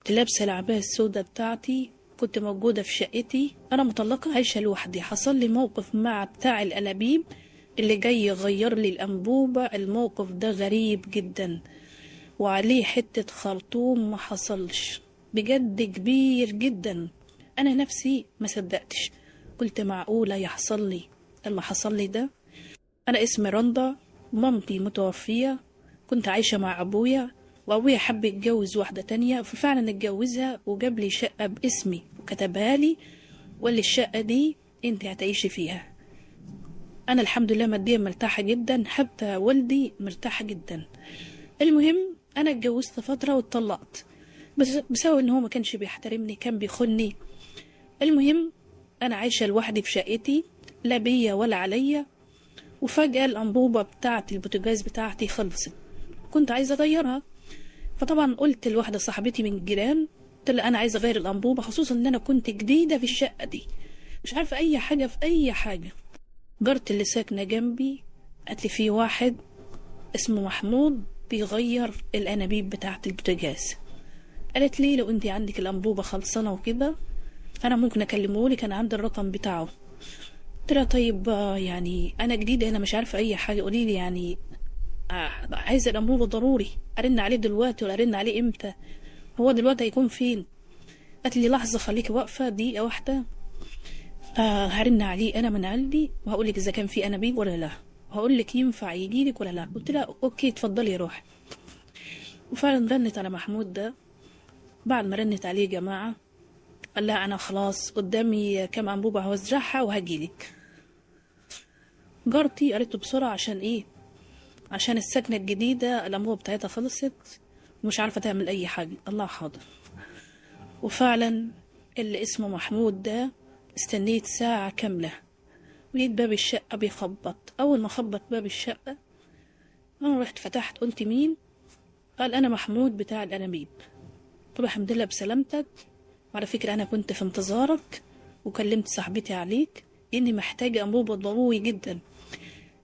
كنت لابسة العباية السوداء بتاعتي، كنت موجودة في شقتي، أنا مطلقة عايشة لوحدي. حصل لي موقف مع بتاع الأنابيب اللي جاي يغير لي الأنبوبة. الموقف ده غريب جدا وعليه حتة خرطوم ما حصلش، بجد كبير جدا. أنا نفسي ما صدقتش، قلت معقولة يحصل لي اللي حصل لي ده؟ أنا اسمي رندا، مامتي متوفية، كنت عايشة مع أبويا، وأبويا حب يتجوز واحدة تانية، ففعلا اتجوزها وجاب لي شقة باسمي وكتبها لي وقال لي الشقة دي انت هتعيشي فيها. أنا الحمد لله ماديا مرتاحة جدا، حتى والدي مرتاحة جدا. المهم أنا اتجوزت فترة واتطلقت، بس بسبب إن هو ما كانش بيحترمني، كان بيخوني. المهم أنا عايشة لوحدي في شقتي، لا بيا ولا عليا. وفجأة الأنبوبة بتاعة البوتاجاز بتاعتي خلصت، كنت عايزة أغيرها. فطبعا قلت لواحدة صاحبتي من الجيران، قلت لها أنا عايزة أغير الأنبوبة، خصوصا إن أنا كنت جديدة في الشقة دي، مش عارفة أي حاجة في أي حاجة. جارتي اللي ساكنة جنبي قالت لي في واحد اسمه محمود بيغير الأنابيب بتاعة البوتاجاز. قالت لي لو أنت عندك الأنبوبة خلصانة وكده أنا ممكن أكلمه لك، أنا عندي الرقم بتاعه. قلت لها طيب يعني أنا جديدة هنا مش عارفة أي حاجة، قولي لي يعني عايزة الأنبوبة ضروري، أرن عليه دلوقتي ولا أرن عليه إمتى؟ هو دلوقتي هيكون فين؟ قالت لي لحظة خليكي واقفة دقيقة واحدة، هرن عليه أنا من عندي وهقول لك إذا كان في أنابيب ولا لا، وهقول لك ينفع يجي لك ولا لا. قلت لها أوكي اتفضلي روحي. وفعلا رنت على محمود ده. بعد ما رنت عليه يا جماعة قال لها أنا خلاص قدامي كام أنبوبة هوزعها وهجيلك. جارتي قالت له بسرعة عشان إيه؟ عشان السكنة الجديدة الأنبوبة بتاعتها خلصت ومش عارفة تعمل أي حاجة. الله حاضر. وفعلا اللي اسمه محمود ده استنيت ساعة كاملة، ولقيت باب الشقة بيخبط. أول ما خبط باب الشقة أنا رحت فتحت، قلت مين؟ قال أنا محمود بتاع الأنابيب. طب الحمد لله بسلامتك، وعلى فكرة أنا كنت في انتظارك وكلمت صاحبتي عليك إني محتاجة أنبوبة ضروري جدا.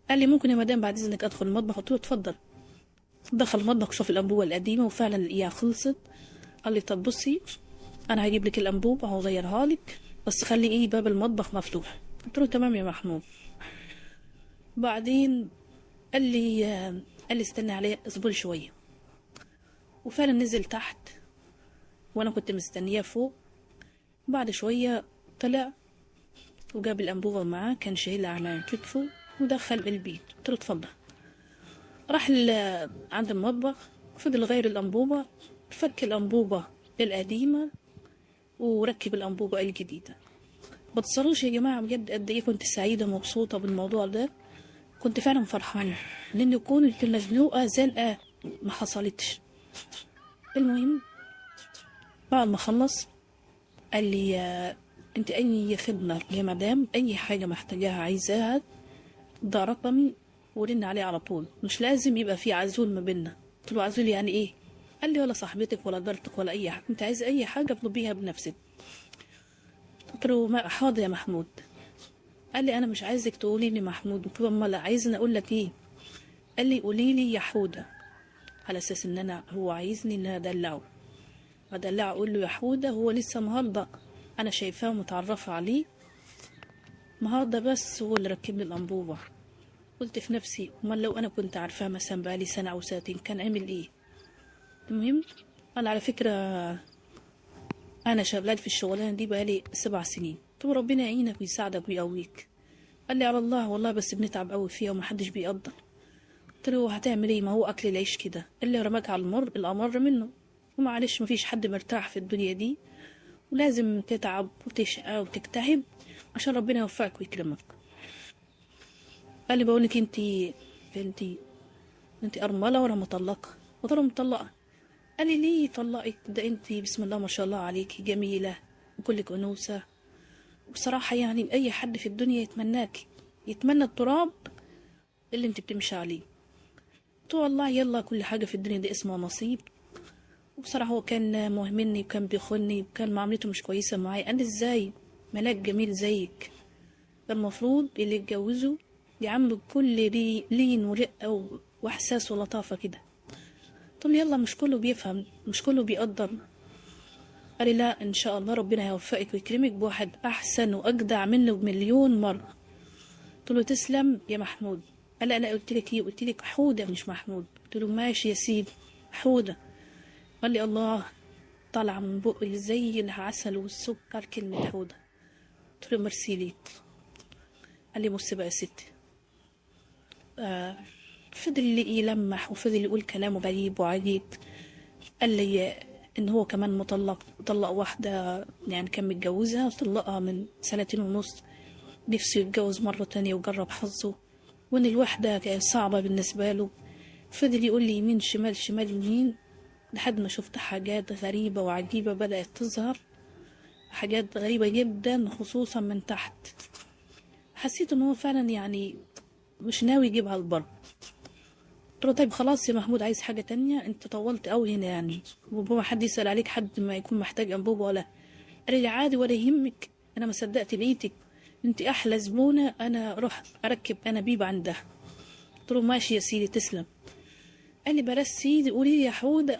قال لي ممكن يا مدام بعد إذنك أدخل المطبخ؟ قلت له اتفضل. دخل المطبخ شوف الأنبوبة القديمة وفعلا الإياه خلصت. قال لي طب بصي أنا هجيب لك الأنبوبة وهغيرها لك، بس خلي إيه باب المطبخ مفتوح. قلت له تمام يا محمود. بعدين قال لي استنى عليه اصبر شوية، وفعلا نزل تحت وأنا كنت مستنياه فوق. بعد شوية طلع وجاب الأنبوبة معاه، كان شايلها على كتفه ودخل البيت. قلت له اتفضل. راح عند المطبخ، فضل غير الأنبوبة، فك الأنبوبة القديمة وركب الأنبوبة الجديدة. بتصروش يا جماعة بجد قد ايه كنت سعيدة مبسوطة بالموضوع ده، كنت فعلا فرحانة لأن كنت مزنوقة زنقة ما حصلتش. المهم بعد ما خلص قال لي انت اي خدمة يا مدام، اي حاجة محتاجاها عايزاها ده رقمي ورن عليه على طول، مش لازم يبقى في عزول ما بيننا. قلت له عزول يعني ايه؟ قال لي ولا صاحبتك ولا جارتك ولا اي حاجة، انت عايز اي حاجة اطلبيها بنفسك. قلت له ما حاضر يا محمود. قال لي انا مش عايزك تقولي لي محمود. قلت له امال عايزني اقول لك ايه؟ قال لي قولي لي يا حوده، على اساس ان انا هو عايزني ان انا ادلعه اقول له يا حوده. هو لسه النهارده انا شايفاه متعرفه عليه النهارده، بس هو اللي ركب لي الانبوبه. قلت في نفسي امال لو انا كنت عارفاه مثلا بقالي سنه او سنتين كان عمل ايه؟ المهم قال على فكره انا شغال في الشغلانه دي بقالي 7 سنين. قلت له ربنا يعينك ويساعدك ويقويك. قال لي على الله والله بس بنتعب قوي فيها ومحدش بيقدر. قلت له هتعمل ايه؟ ما هو اكل العيش كده، اللي رماك على المر الامر منه، ومعلش مفيش حد مرتاح في الدنيا دي، ولازم تتعب وتشقى وتجتهد عشان ربنا يوفقك ويكرمك. قال لي بقولك انت انت ارمله ولا مطلقه؟ قلت له مطلقه. قال لي ليه طلقك؟ ده انت بسم الله ما شاء الله عليكي جميله وكلك انوثه، بصراحه يعني اي حد في الدنيا يتمناكي، يتمنى التراب اللي انت بتمشي عليه. قلت له والله يلا كل حاجه في الدنيا دي اسمها نصيب. وبصراحه هو كان مهمني وكان بيخوني وكان معاملته مش كويسه معايا. انا ازاي ملاك جميل زيك المفروض اللي يتجوزه يعامله بكل لين ورقه واحساس ولطافه كده. قلت له يلا مش كله بيفهم، مش كله بيقدر. قال لي لا ان شاء الله ربنا هيوفقك ويكرمك بواحد احسن واجدع منه بمليون مره. قلت له تسلم يا محمود. قال لا قلت لك ايه؟ قلت لك حوده مش محمود. قلت له ماشي يا سيدي حوده. قال لي الله، طالعه من بقي زي العسل والسكر كلمه حوده. قلت له ميرسي ليك. قال لي بص بقى يا ستي، فضل يلمح وفضل يقول كلامه غريب وعجيب. قال لي ان هو كمان مطلق، طلق واحدة يعني كان متجوزها طلقها من 2 سنين ونص، نفسه يتجوز مرة تانية وجرب حظه، وان الوحدة كانت صعبة بالنسبة له. فضل يقول لي يمين شمال شمال يمين، لحد ما شفت حاجات غريبة وعجيبة بدأت تظهر، حاجات غريبة جدا خصوصا من تحت. حسيت ان هو فعلا يعني مش ناوي يجيبها البر. قلت له طيب خلاص يا محمود، عايز حاجة تانية؟ انت طولت قوي هنا يعني، وبابا حد يسأل عليك حد ما يكون محتاج انبوبة ولا؟ قال لي عادي ولا يهمك، انا ما صدقت لقيتك، انت احلى زبونة، انا اروح اركب انابيب عندها. قلت له ماشي يا سيدي تسلم. قال لي بلاش سيدي قولي لي يا حودة.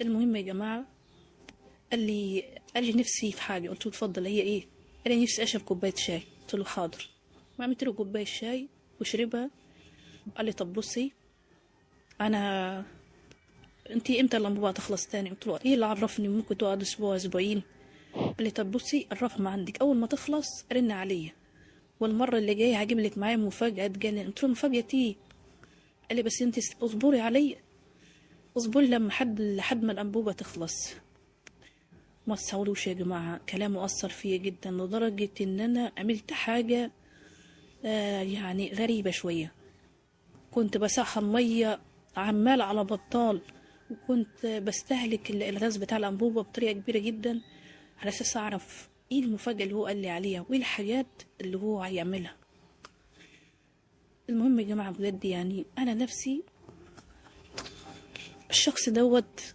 المهم يا جماعة، قال لي نفسي في حاجة. قلت له اتفضل هي ايه؟ قال لي نفسي اشرب كوباية شاي. قلت له حاضر. ما عملت له كوباية شاي وشربها. قال لي طب بصي، انا انتي امتى الانبوبة تخلص تاني؟ قلت له ايه اللي عرفني، ممكن تقعد اسبوع اسبوعين. قال لي طب بصي الرقم عندك، اول ما تخلص رن عليا، والمرة اللي جاية هجيب لك معايا مفاجأة تجنن. قلت له مفاجأة ايه؟ قال لي بس انتي اصبري عليا، اصبري لحد ما الانبوبة تخلص. ما تصوروش يا جماعة، كلامه أثر فيا جدا لدرجة إن أنا عملت حاجة يعني غريبة شوية. كنت بسخن مية عمال على بطال، وكنت بستهلك الغاز بتاع الأنبوبة بطريقة كبيرة جدا، على أساس أعرف إيه المفاجأة اللي هو قال لي عليها وإيه الحاجات اللي هو هيعملها. المهم يا جماعة بجد يعني أنا نفسي الشخص دوت